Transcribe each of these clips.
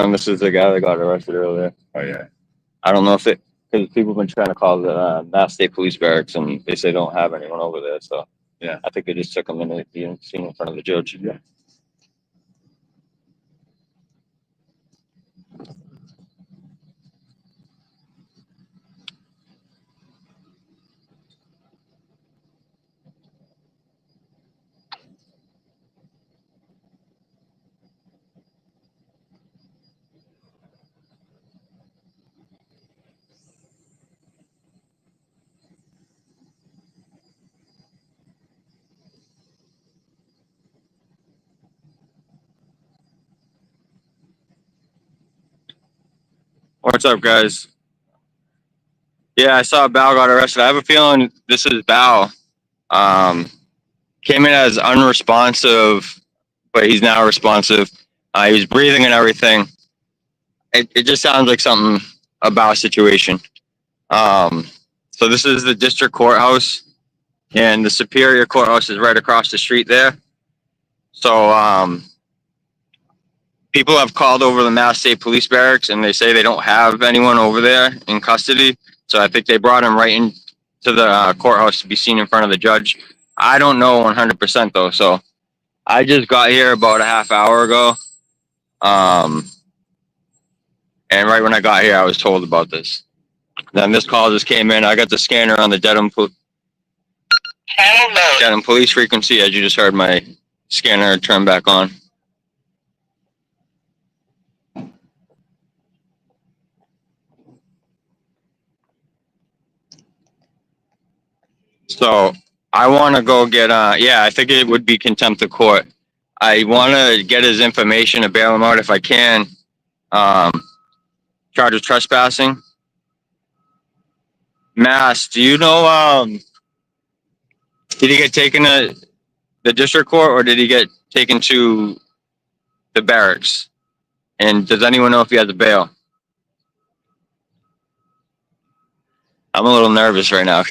feeling this is the guy that got arrested earlier. Oh yeah. I don't know if it, because people have been trying to call the Mass State Police Barracks, and they say they don't have anyone over there. So Yeah. I think they just took him in and being seen in front of the judge. Yeah. What's up, guys? Yeah, I saw Bao got arrested. I have a feeling this is Bao. Came in as unresponsive, but he's now responsive. He was breathing and everything. It just sounds like something about a situation. So this is the district courthouse, and the Superior Courthouse is right across the street there. So people have called over the Mass State Police Barracks, and they say they don't have anyone over there in custody. So I think they brought him right into the courthouse to be seen in front of the judge. I don't know 100% though. So I just got here about a half hour ago. And right when I got here, I was told about this. Then this call just came in. I got the scanner on the Dedham police frequency, as you just heard my scanner turn back on. So I want to go get, yeah, I think it would be contempt of court. I want to get his information to bail him out if I can. Charge of trespassing. Mass, do you know, did he get taken to the district court or did he get taken to the barracks? And does anyone know if he has a bail? I'm a little nervous right now.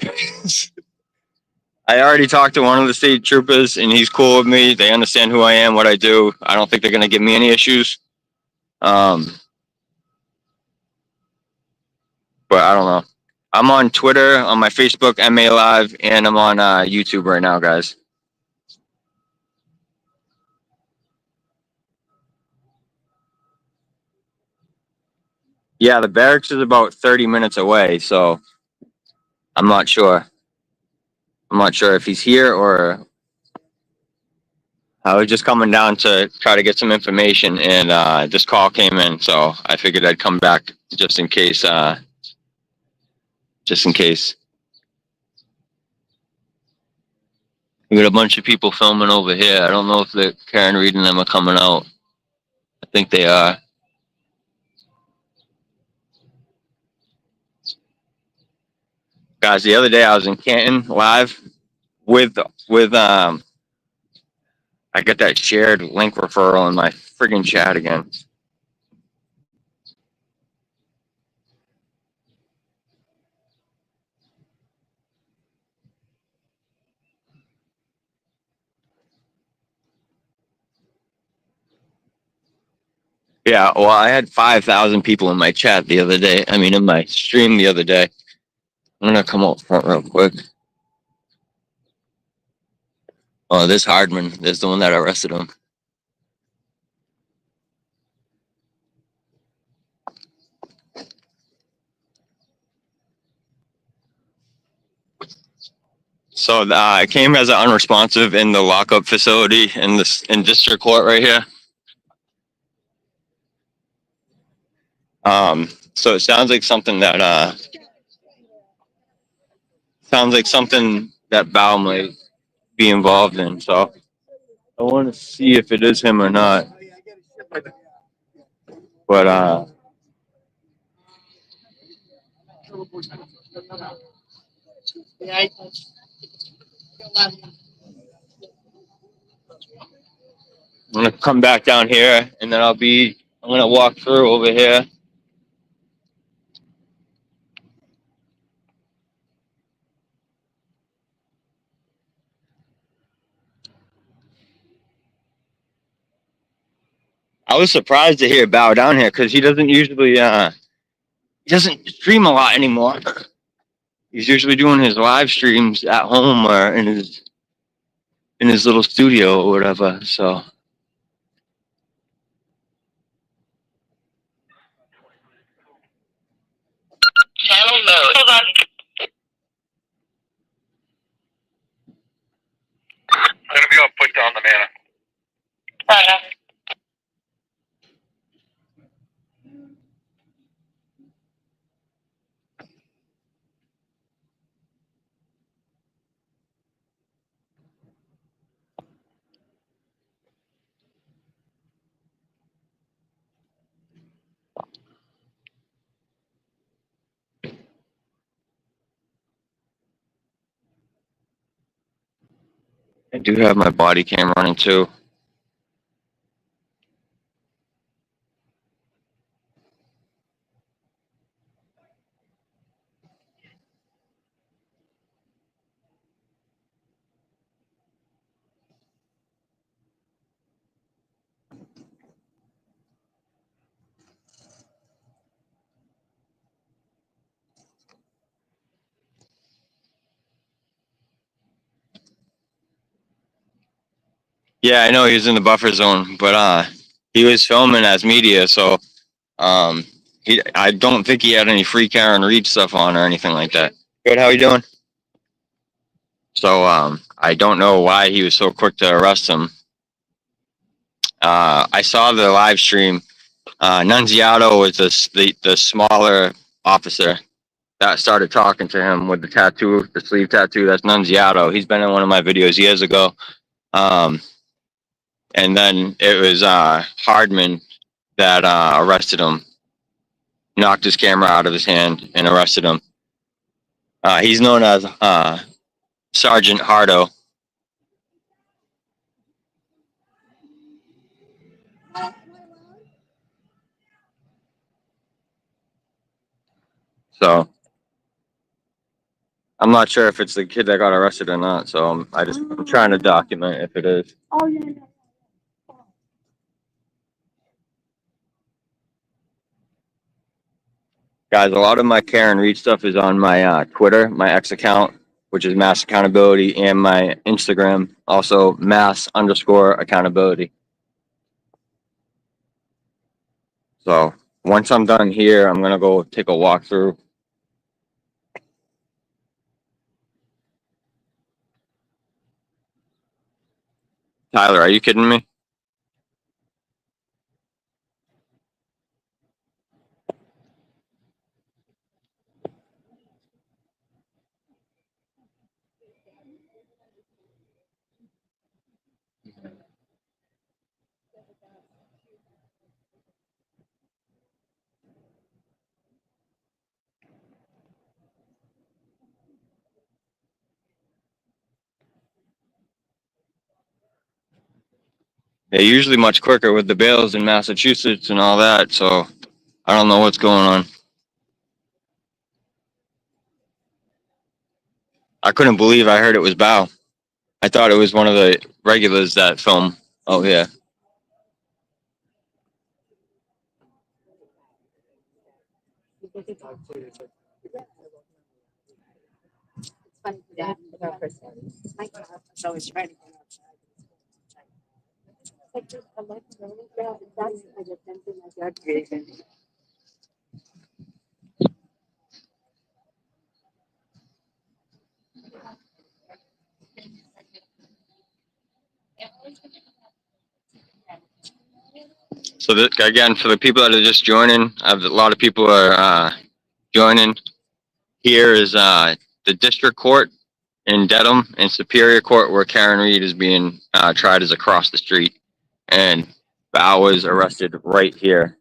I already talked to one of the state troopers and he's cool with me. They understand who I am, what I do. I don't think they're going to give me any issues. But I don't know. I'm on Twitter, on my Facebook, MA Live, and I'm on YouTube right now, guys. Yeah, the barracks is about 30 minutes away, so I'm not sure. I'm not sure if he's here or I was just coming down to try to get some information, and this call came in, so I figured I'd come back just in case. Just in case. We got a bunch of people filming over here. I don't know if the Karen Reed and them are coming out. I think they are. Guys, the other day I was in Canton live with I got that shared link referral in my friggin' chat again. Yeah, well, I had 5,000 people in my chat the other day. I mean, in my stream the other day. I'm gonna come out front real quick. Oh, this Hardman, there's the one that arrested him. So I came as an unresponsive in the lockup facility in district court right here. So it sounds like something that Bao might be involved in. So I want to see if it is him or not. But I'm gonna come back down here, and then I'm gonna walk through over here. I was surprised to hear Bow down here because he doesn't usually he doesn't stream a lot anymore. He's usually doing his live streams at home or in his little studio or whatever. So Channel mode. Hold on. I'm gonna be able to put down the mana. I do have my body cam running too. Yeah, I know he was in the buffer zone, but he was filming as media, so um, I don't think he had any free Karen Reed stuff on or anything like that. Good, how you doing? So I don't know why he was so quick to arrest him. I saw the live stream. Nunziato was the smaller officer that started talking to him with the tattoo, the sleeve tattoo. That's Nunziato. He's been in one of my videos years ago. And then it was Hardman that arrested him, knocked his camera out of his hand, and arrested him. He's known as Sergeant Hardo. So I'm not sure if it's the kid that got arrested or not. So I'm trying to document if it is. Oh, yeah. Guys, a lot of my Karen Reed stuff is on my Twitter, my X account, which is Mass Accountability, and my Instagram, also Mass_Accountability. So once I'm done here, I'm gonna go take a walk through. Tyler, are you kidding me? They're usually much quicker with the bails in Massachusetts and all that, so I don't know what's going on. I couldn't believe I heard it was Bao. I thought it was one of the regulars that film. Oh, yeah. It's funny that without personality. My God, is always trying to get outside. Like just a life really well. That's like something like that creation. So again, for the people that are just joining, a lot of people are joining. Here is the district court in Dedham and Superior Court, where Karen Reed is being tried, is across the street, and Bao was arrested right here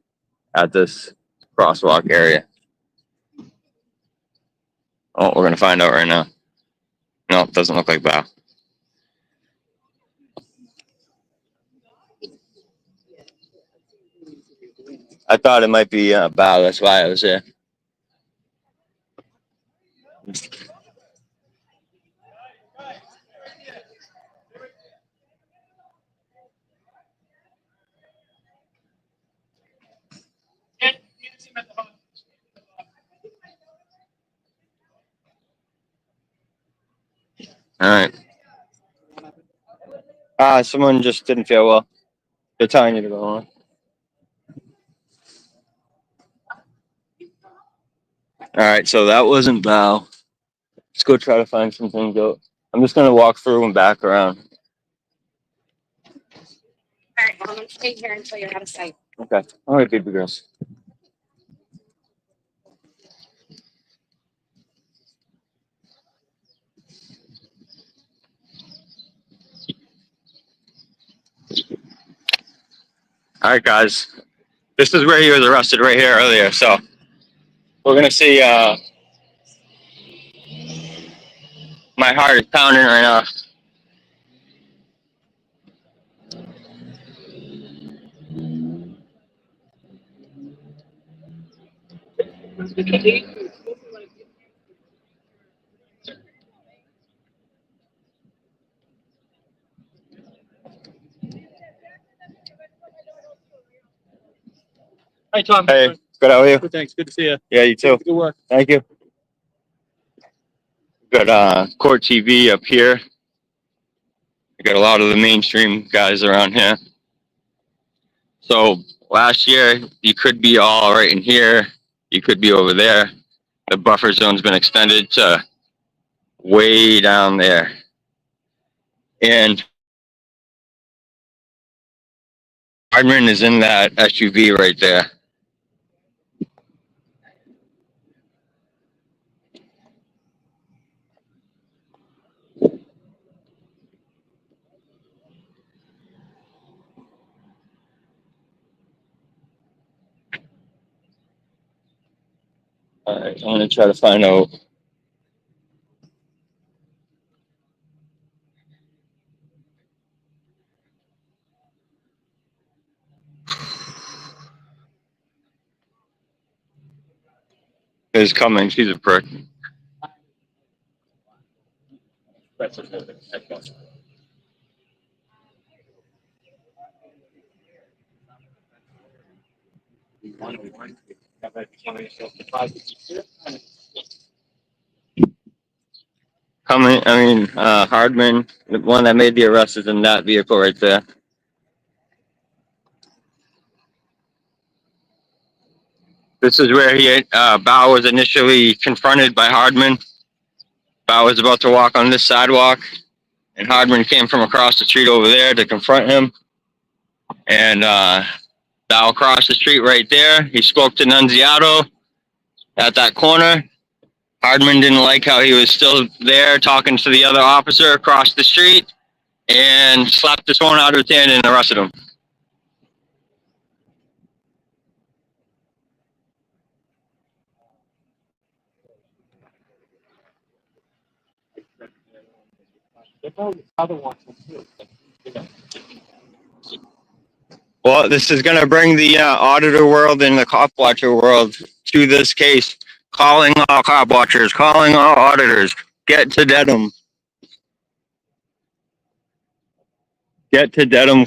at this crosswalk area. Oh, we're gonna find out right now. No, it doesn't look like Bao. I thought it might be Bao. That's why I was here. All right. Someone just didn't feel well. They're telling you to go on. All right, so that wasn't Val. Let's go try to find some things out. I'm just gonna walk through and back around. All right, well, I'm gonna stay here until you're out of sight. Okay. All right, baby girls. All right, guys. This is where he was arrested right here earlier. So we're gonna see. My heart is pounding right now. Hi, Tom. Hey, good. How are you? Good, thanks. Good to see you. Yeah, you too. Good work. Thank you. Got Court TV up here. We got a lot of the mainstream guys around here. So last year, you could be all right in here. You could be over there. The buffer zone's been extended to way down there. And Hardman is in that SUV right there. All right, I'm gonna try to find out. Who's coming? She's a prick. Coming, Hardman, the one that made the arrest, is in that vehicle right there. This is where Bao was initially confronted by Hardman. Bao was about to walk on this sidewalk, and Hardman came from across the street over there to confront him. And Bao crossed the street right there. He spoke to Nunziato at that corner. Hardman didn't like how he was still there talking to the other officer across the street and slapped his phone out of his hand and arrested him. Well, this is going to bring the auditor world and the cop watcher world to this case. Calling all cop watchers, calling all auditors. Get to Dedham. Get to Dedham.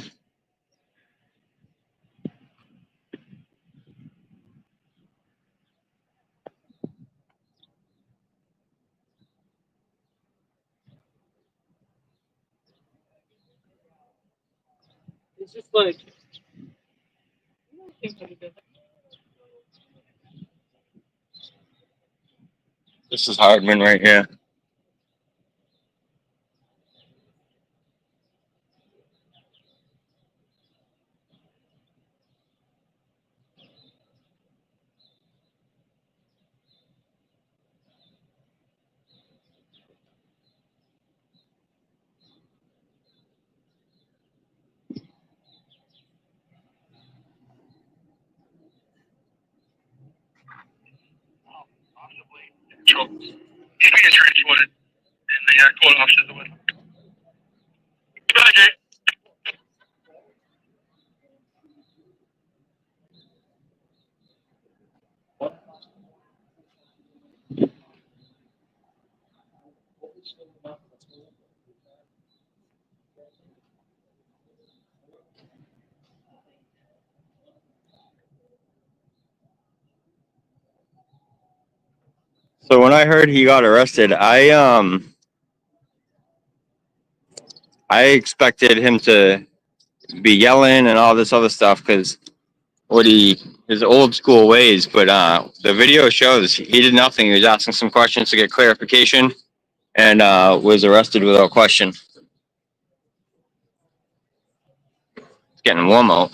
It's just like. This is Hardman right here. So, he's being transported, and the court officers are with him. Goodbye, Jay. So when I heard he got arrested, I I expected him to be yelling and all this other stuff because his old school ways. But the video shows he did nothing. He was asking some questions to get clarification and was arrested without question. It's getting warm out.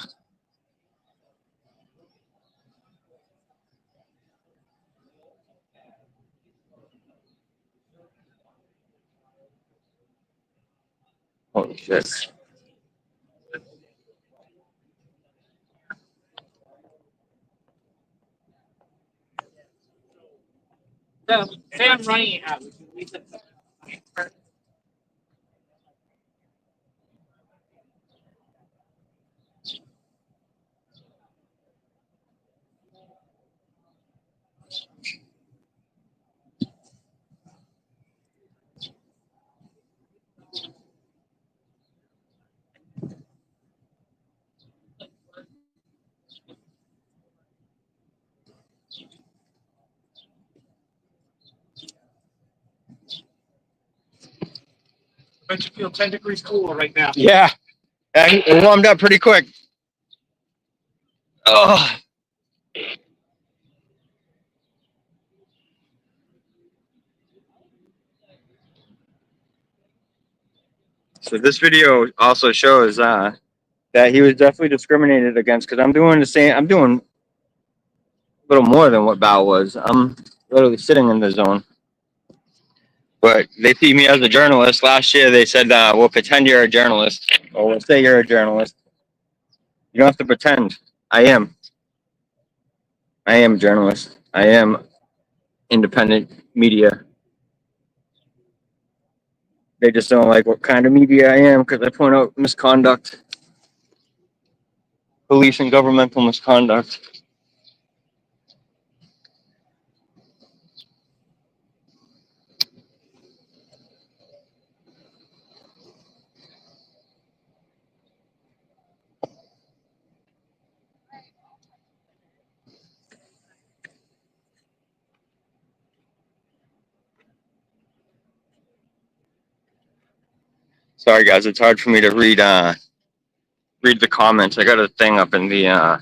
Holy shit. Say I'm running it out. Bet you feel 10 degrees cooler right now. Yeah, it warmed up pretty quick. Oh. So this video also shows that he was definitely discriminated against because I'm doing the same. I'm doing a little more than what Bao was. I'm literally sitting in the zone. But they see me as a journalist. Last year they said, we'll pretend you're a journalist, or we'll say you're a journalist. You don't have to pretend. I am. I am a journalist. I am independent media. They just don't like what kind of media I am because I point out misconduct, police and governmental misconduct. Sorry guys, it's hard for me to read the comments. I got a thing up in the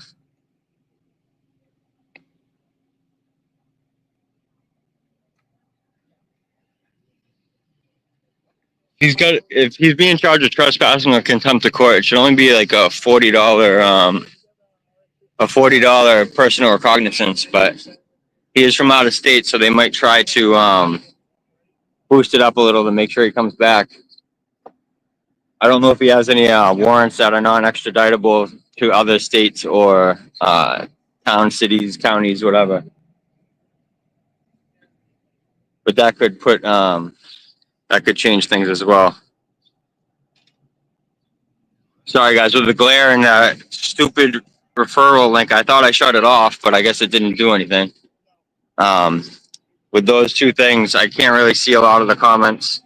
if he's being charged with trespassing or contempt of court, it should only be like a $40 personal recognizance, but he is from out of state, so they might try to boost it up a little to make sure he comes back. I don't know if he has any warrants that are non-extraditable to other states or towns, cities, counties, whatever. But that could change things as well. Sorry guys, with the glare and that stupid referral link, I thought I shut it off, but I guess it didn't do anything. With those two things, I can't really see a lot of the comments.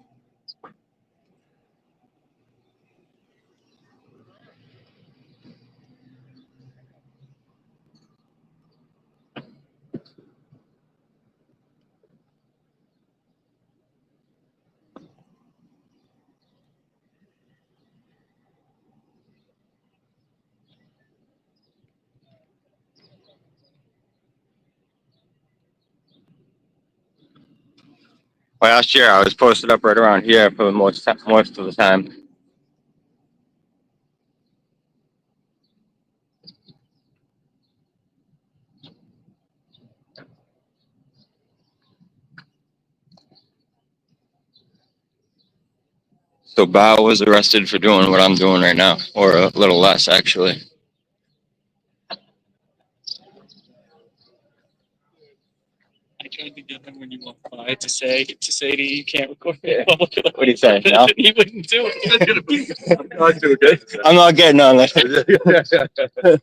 Last year, I was posted up right around here for most of the time. So Bao was arrested for doing what I'm doing right now, or a little less, actually. I tried to get him when you walked by to say to you, you can't record in public. What do you say? No? He wouldn't do it. I'm not getting on that.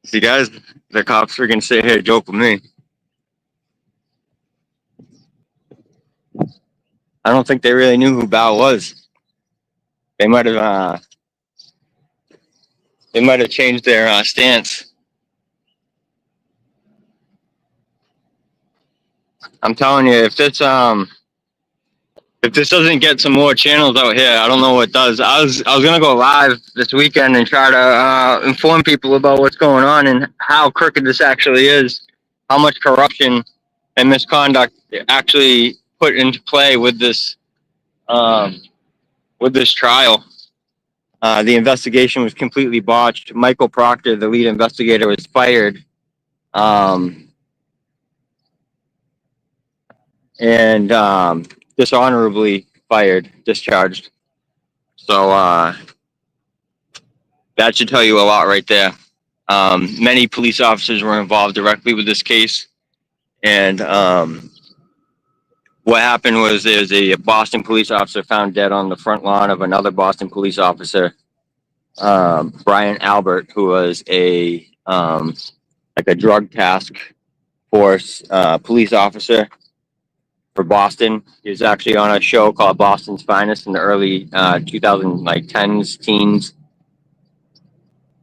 See, guys, the cops are gonna sit here joke with me. I don't think they really knew who Bao was. They might have changed their stance. I'm telling you, if this if this doesn't get some more channels out here, I don't know what does. I was gonna go live this weekend and try to inform people about what's going on and how crooked this actually is, how much corruption and misconduct actually put into play with this trial. The investigation was completely botched. Michael Proctor, the lead investigator, was fired. And dishonorably fired, discharged. So that should tell you a lot right there. Many police officers were involved directly with this case. And what happened was there's a Boston police officer found dead on the front lawn of another Boston police officer, Brian Albert, who was a drug task force police officer for Boston. He was actually on a show called Boston's Finest in the early 2010s, teens.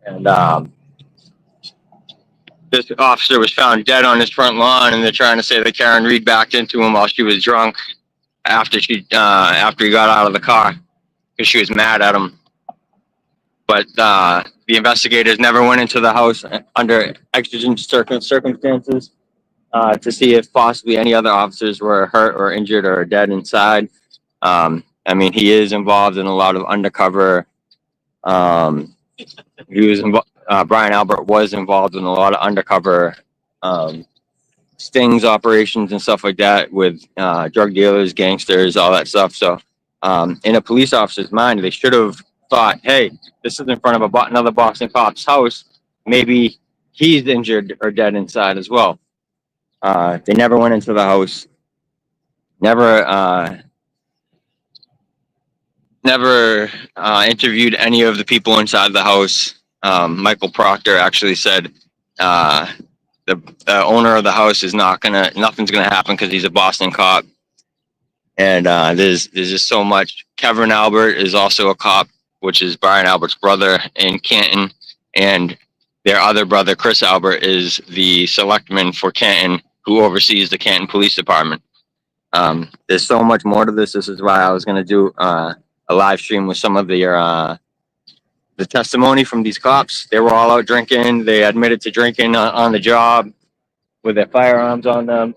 And this officer was found dead on his front lawn, and they're trying to say that Karen Reed backed into him while she was drunk after he got out of the car because she was mad at him. But the investigators never went into the house under exigent circumstances to see if possibly any other officers were hurt or injured or dead inside. I mean, he is involved in a lot of undercover. Brian Albert was involved in a lot of undercover stings operations and stuff like that with drug dealers, gangsters, all that stuff. So, in a police officer's mind, they should have thought, "Hey, this is in front of another Boston cop's house. Maybe he's injured or dead inside as well." They never went into the house. Never interviewed any of the people inside the house. Michael Proctor actually said the owner of the house is nothing's gonna happen because he's a Boston cop. And there's just so much. Kevin Albert is also a cop, which is Brian Albert's brother in Canton, and their other brother, Chris Albert, is the selectman for Canton, who oversees the Canton Police Department. There's so much more to this. This is why I was going to do a live stream with some of the testimony from these cops. They were all out drinking. They admitted to drinking on the job with their firearms on them.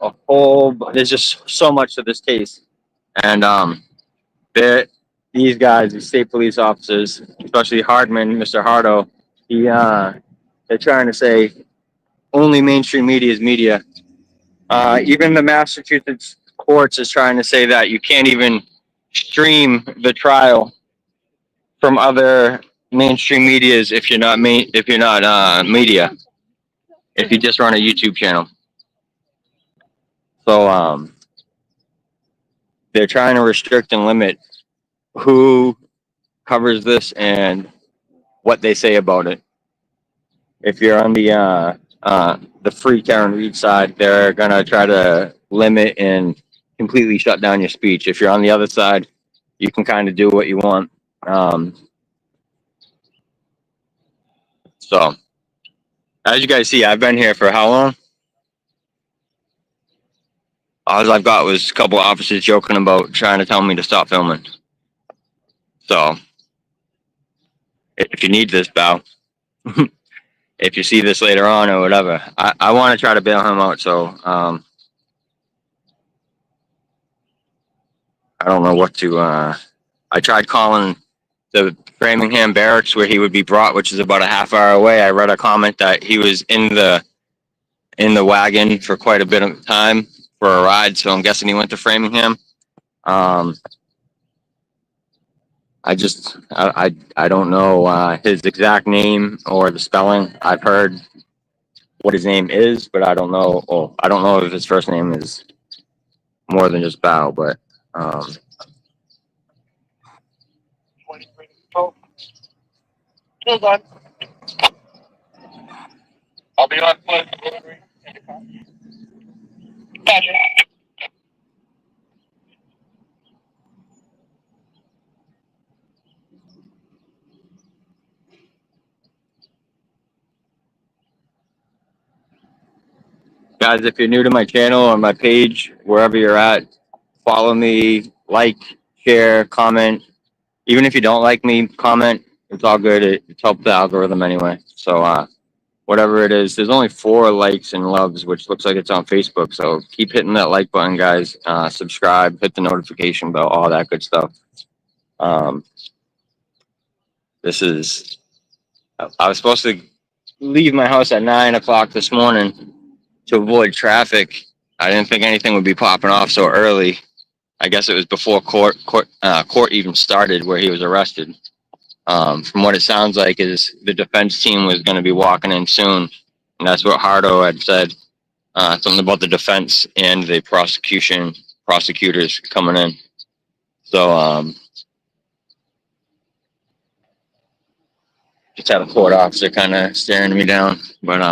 There's just so much to this case. And these guys, these state police officers, especially Hardman, Mr. Hardo, they're trying to say only mainstream media is media. Even the Massachusetts courts is trying to say that you can't even stream the trial from other mainstream medias if you're not media. If you just run a YouTube channel. So they're trying to restrict and limit who covers this and what they say about it. If you're on the free Karen Reed side, they're gonna try to limit and completely shut down your speech. If you're on the other side, you can kind of do what you want. So, as you guys see, I've been here for how long? All I've got was a couple of officers joking about trying to tell me to stop filming. So, if you need this, Bow, if you see this later on or whatever, I want to try to bail him out. So, I don't know what to. I tried calling the Framingham Barracks where he would be brought, which is about a half hour away. I read a comment that he was in the wagon for quite a bit of time for a ride, so I'm guessing he went to Framingham. I don't know his exact name or the spelling. I've heard what his name is, but I don't know. Oh, I don't know if his first name is more than just Bao, but Hold on. I'll be on foot. Gotcha. guys, if you're new to my channel or my page, wherever you're at, follow me, like, share, comment. Even if you don't like me, comment. It's all good. It helps the algorithm anyway. So whatever it is, there's only 4 likes and loves, which looks like it's on Facebook. So keep hitting that like button, guys. Subscribe, hit the notification bell, all that good stuff. This is. I was supposed to leave my house at 9 o'clock this morning to avoid traffic. I didn't think anything would be popping off so early. I guess it was before court even started, where he was arrested. From what it sounds like, is the defense team was going to be walking in soon, and that's what Hardo had said. Something about the defense and the prosecutors coming in. So just had a court officer kind of staring me down, but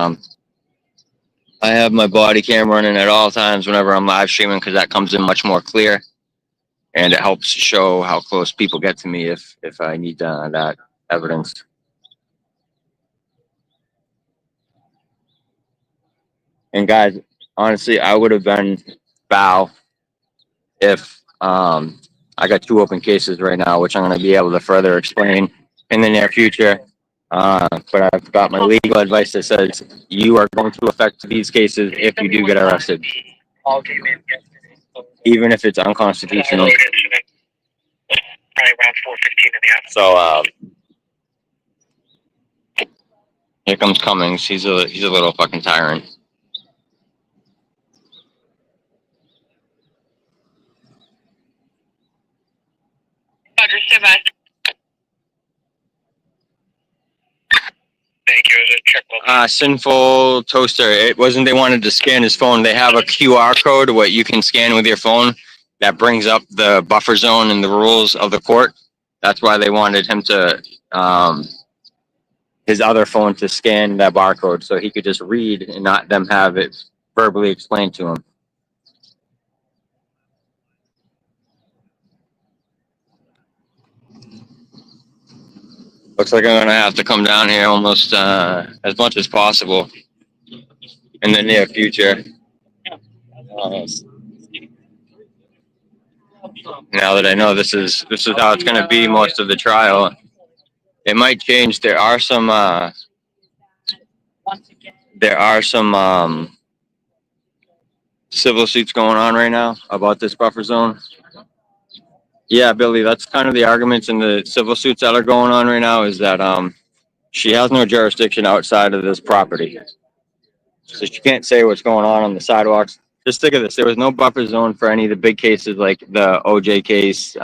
I have my body cam running at all times whenever I'm live streaming, because that comes in much more clear, and it helps show how close people get to me if I need that evidence. And guys, honestly, I would have been Bao if I got 2 open cases right now, which I'm going to be able to further explain in the near future. But I've got my legal advice that says you are going to affect these cases if you do get arrested, even if it's unconstitutional. Probably around 4:15 in the afternoon. So here comes Cummings. He's a little fucking tyrant. Roger, stand by. Thank you. Check Sinful Toaster. It wasn't they wanted to scan his phone. They have a QR code, what you can scan with your phone, that brings up the buffer zone and the rules of the court. That's why they wanted him to, his other phone to scan that barcode so he could just read and not them have it verbally explained to him. Looks like I'm going to have to come down here almost as much as possible in the near future. Now that I know this is how it's going to be most of the trial, it might change. There are some civil suits going on right now about this buffer zone. Yeah, Billy, that's kind of the arguments in the civil suits that are going on right now, is that she has no jurisdiction outside of this property. So she can't say what's going on the sidewalks. Just think of this. There was no buffer zone for any of the big cases like the OJ case,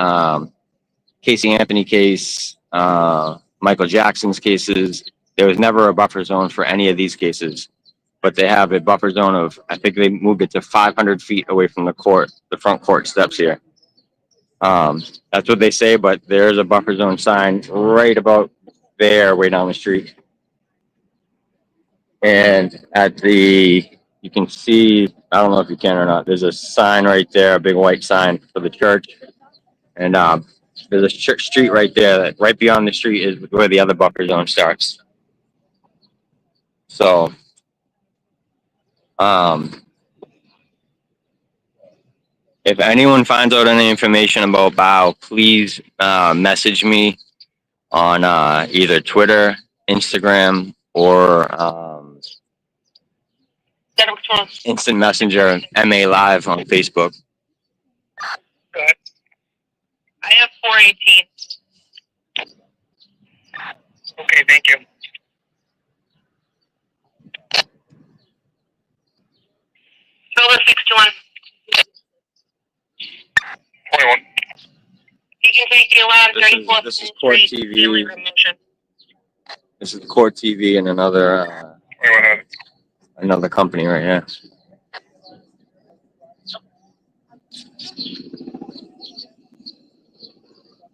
Casey Anthony case, Michael Jackson's cases. There was never a buffer zone for any of these cases. But they have a buffer zone of, I think they moved it to 500 feet away from the front court steps here. That's what they say, but there's a buffer zone sign right about there, way down the street. And you can see, I don't know if you can or not, there's a sign right there, a big white sign for the church. And there's a church street right there, that right beyond the street is where the other buffer zone starts. So, if anyone finds out any information about Bao, please message me on either Twitter, Instagram, or Instant Messenger, MA Live on Facebook. Good. I have 418. Okay, thank you. Silver 61. 21. You can take the allowed This is Court TV. This is Court TV and another company right here.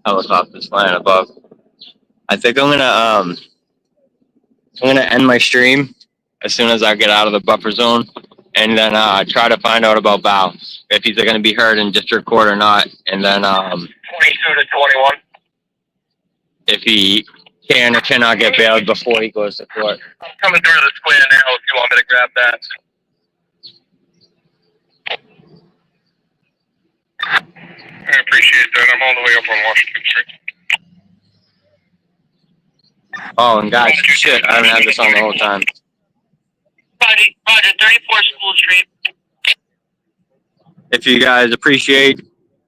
Helicopters flying above. I think I'm gonna end my stream as soon as I get out of the buffer zone, and then try to find out about Bao, if he's going to be heard in district court or not, and then 22 to 21. if he can or cannot get bailed before he goes to court. I'm coming through the square now if you want me to grab that. I appreciate I'm all the way up on Washington Street. Oh, and guys, shit, I haven't had this on the whole time. Roger, 34 School Street. If you guys appreciate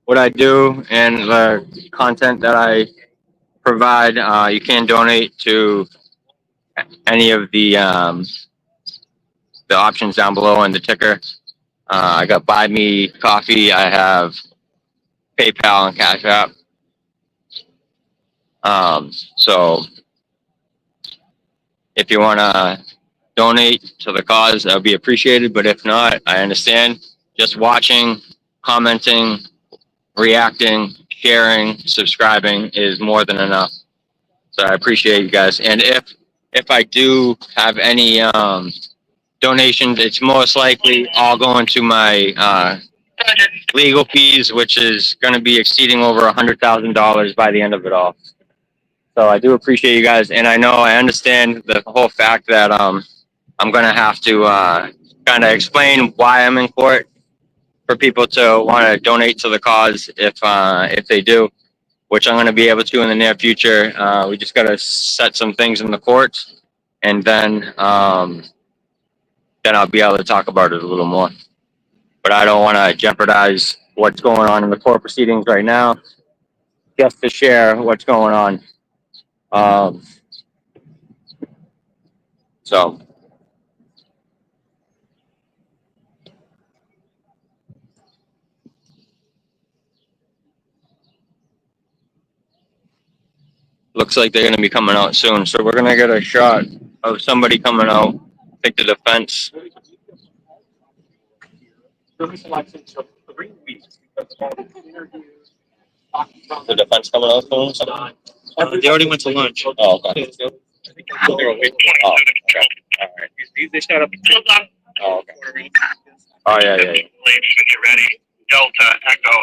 what I do and the content that I provide, you can donate to any of the options down below in the ticker. I got Buy Me Coffee. I have PayPal and Cash App. So if you want to donate to the cause, that would be appreciated. But if not, I understand. Just watching, commenting, reacting, sharing, subscribing is more than enough. So I appreciate you guys. And if I do have any donations, it's most likely all going to my legal fees, which is going to be exceeding over $100,000 by the end of it all. So I do appreciate you guys, and I understand the whole fact that I'm going to have to kind of explain why I'm in court for people to want to donate to the cause if they do, which I'm going to be able to in the near future. We just got to set some things in the courts, and then I'll be able to talk about it a little more. But I don't want to jeopardize what's going on in the court proceedings right now, just to share what's going on. So looks like they're going to be coming out soon. So we're going to get a shot of somebody coming out. I think the defense. The defense coming out soon? They already went to lunch. Oh, okay. They were waiting. Oh, okay. All right. They shot up. Oh, okay. Oh, yeah. When you're ready. Delta, Echo,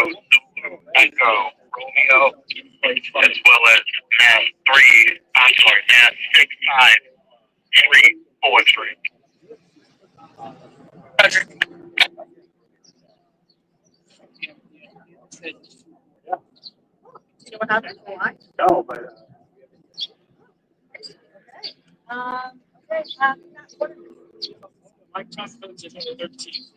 Zulu, Echo, Romeo, as well as Mass 6, 5, 3, 4, 3. You know what happened? Why? No, but Okay. Mike Johnson's in the 13th.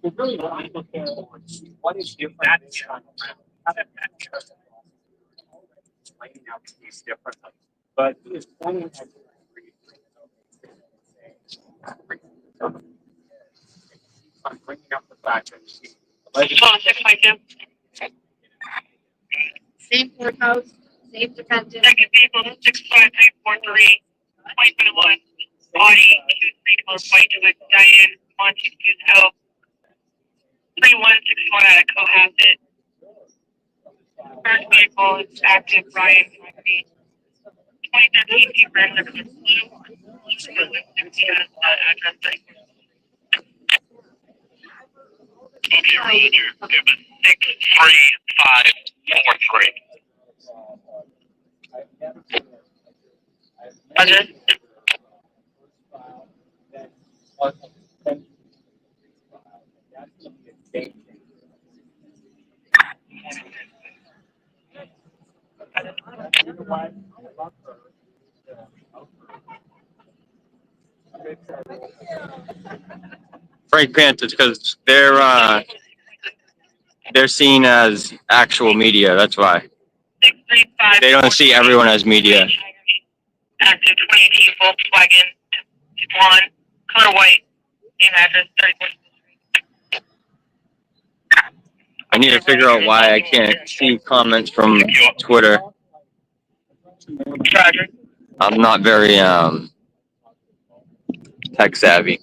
Well, really, when I look at what is different this time around, laying out these differently, but he is pointing at I'm bringing up the fact that Same courthouse, same defendant. Second people, 65343, 2021, body, 234, fight to it, Diane, Monty, Hill, 3161 out of Cohasset. First vehicle is active, Ryan, 2013 keeper, number 2, address 6. Okay, Roger, it was 63543. Roger. Frank Panthers, because they're seen as actual media. That's why 635. they don't see everyone as media. Active 2018 Volkswagen, blonde, color white, name address 31. I need to figure out why I can't see comments from Twitter. Roger. I'm not very tech savvy.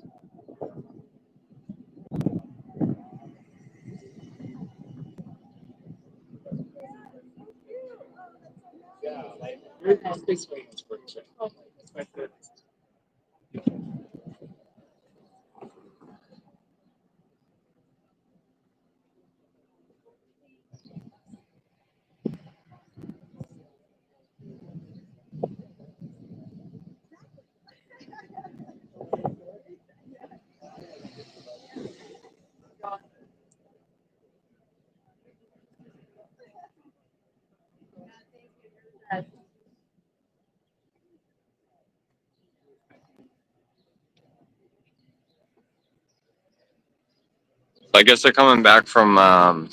I guess they're coming back from.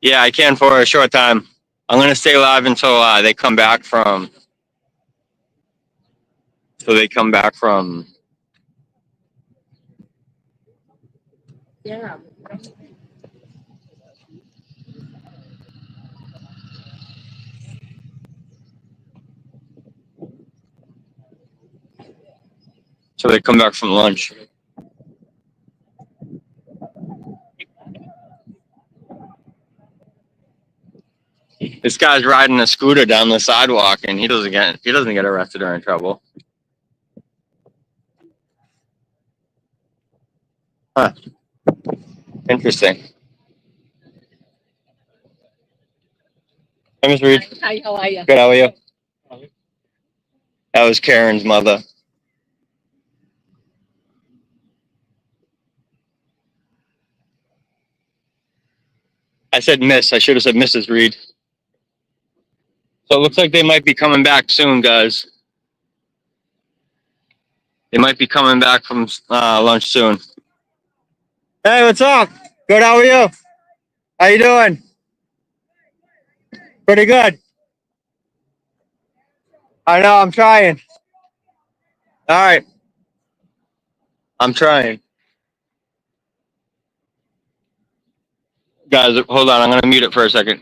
Yeah, I can for a short time. I'm gonna stay live until they come back from. So they come back from. Yeah. So they come back from lunch. This guy's riding a scooter down the sidewalk, and he doesn't get arrested or in trouble. Huh. Interesting. Hi, Miss Reed. Hi, how are you? Good. How are you? That was Karen's mother. I said Miss. I should have said Mrs. Reed. So it looks like they might be coming back soon, guys. They might be coming back from lunch soon. Hey, what's up? Good. How are you? How you doing? Pretty good. I know. I'm trying. All right. I'm trying. Guys, hold on. I'm gonna mute it for a second.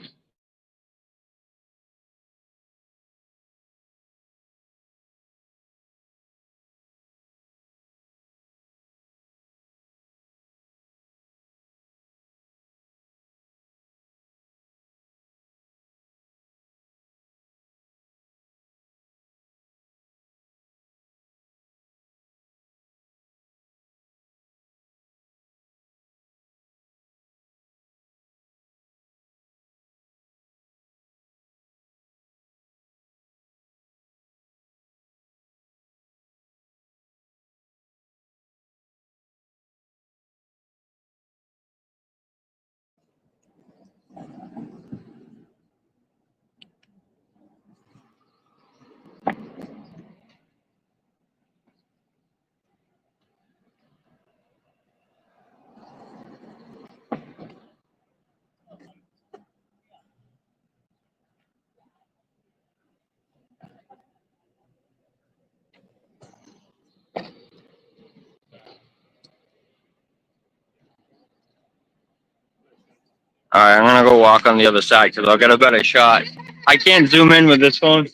All right, I'm gonna go walk on the other side because I'll get a better shot. I can't zoom in with this phone.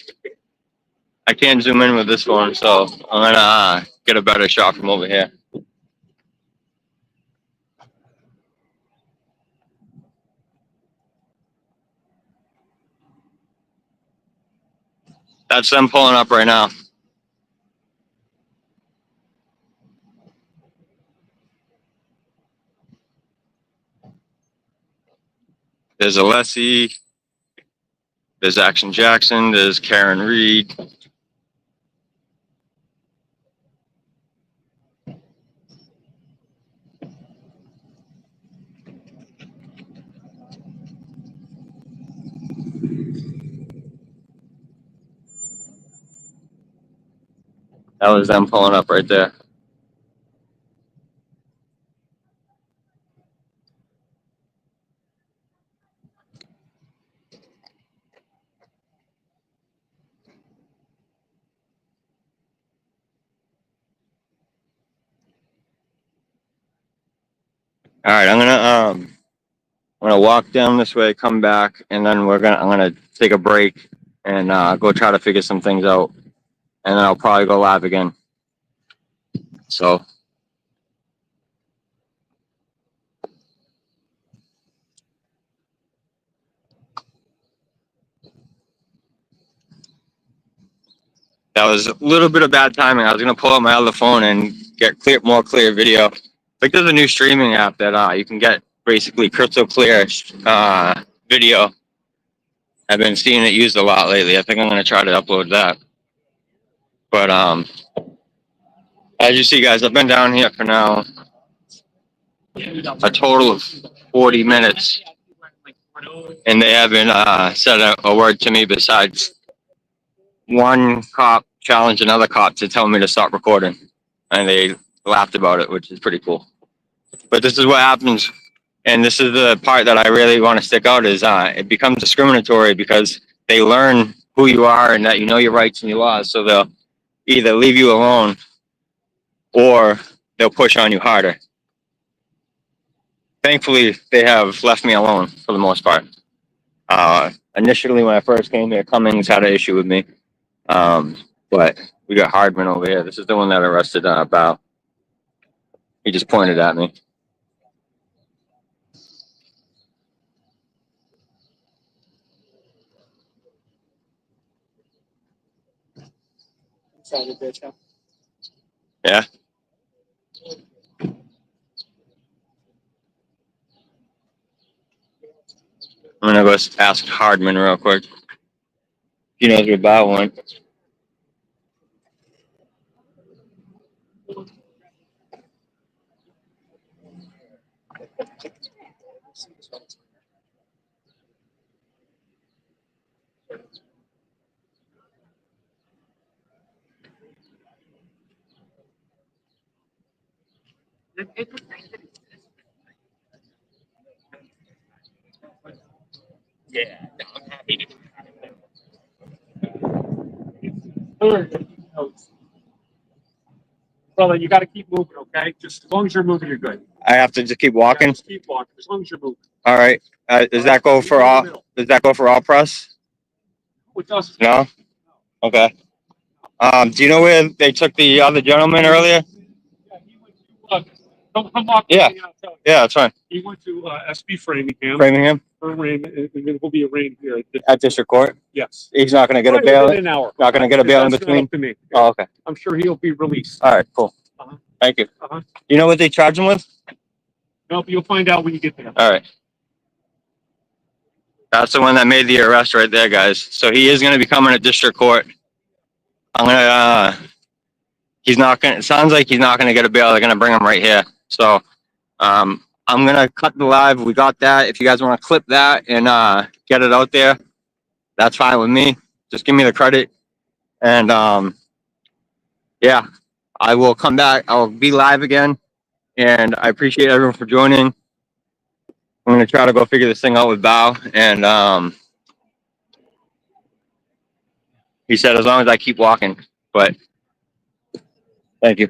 I can't zoom in with this phone, so I'm gonna get a better shot from over here. That's them pulling up right now. There's Alessi. There's Action Jackson. There's Karen Reed. That was them pulling up right there. All right, I'm gonna walk down this way, come back, and then I'm gonna take a break and go try to figure some things out, and then I'll probably go live again. So. That was a little bit of bad timing. I was gonna pull out my other phone and get more clear video. Like there's a new streaming app that you can get basically crystal clear video. I've been seeing it used a lot lately. I think I'm gonna try to upload that. But as you see, guys, I've been down here for now a total of 40 minutes, and they haven't said a word to me besides one cop challenged another cop to tell me to stop recording, and they laughed about it, which is pretty cool. But this is what happens, and this is the part that I really want to stick out is it becomes discriminatory because they learn who you are and that you know your rights and your laws, so they'll either leave you alone or they'll push on you harder. Thankfully, they have left me alone for the most part. Initially, when I first came here, Cummings had an issue with me, but we got Hardman over here. This is the one that arrested Bao. He just pointed at me. Yeah. I'm gonna go ask Hardman real quick. He knows me about one. Yeah, I'm happy to. Brother, you got to keep moving, okay? Just as long as you're moving, you're good. I have to just keep Yeah, walking. just keep walking, as long as you're moving. All right. Does that go for all? Does that go for all press? It does. No. Okay. Do you know where they took the other gentleman earlier? Yeah, he went to, come walk Yeah. with me, I'll tell you. Yeah, that's fine. He went to SB Framingham. Framingham For arraignment, and there will be arraigned here. at district court. Yes. He's not going to get a Right bail. within an hour. Not going to get a bail in That's not between. up to me. Oh, okay. I'm sure he'll be released. All right. Cool. Uh-huh. Thank you. Uh-huh. You know what they charge him with? Nope, you'll find out when you get there. All right. That's the one that made the arrest right there, guys. So he is going to be coming to district court. I'm going to, he's not going to, it sounds like he's not going to get a bail. They're going to bring him right here. So, I'm going to cut the live. We got that. If you guys want to clip that and, get it out there, that's fine with me. Just give me the credit. And, yeah, I will come back. I'll be live again. And I appreciate everyone for joining. I'm going to try to go figure this thing out with Bao. And, he said, as long as I keep walking, but thank you.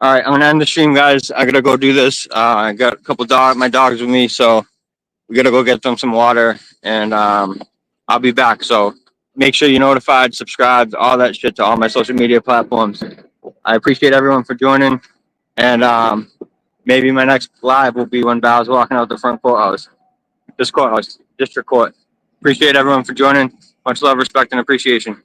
All right. I'm going to end the stream, guys. I got to go do this. I got a couple my dogs with me. So we got to go get them some water and, I'll be back. So make sure you're notified, subscribe, all that shit to all my social media platforms. I appreciate everyone for joining. And, maybe my next live will be when Bao's walking out the front courthouse. This courthouse, district court. Appreciate everyone for joining. Much love, respect, and appreciation.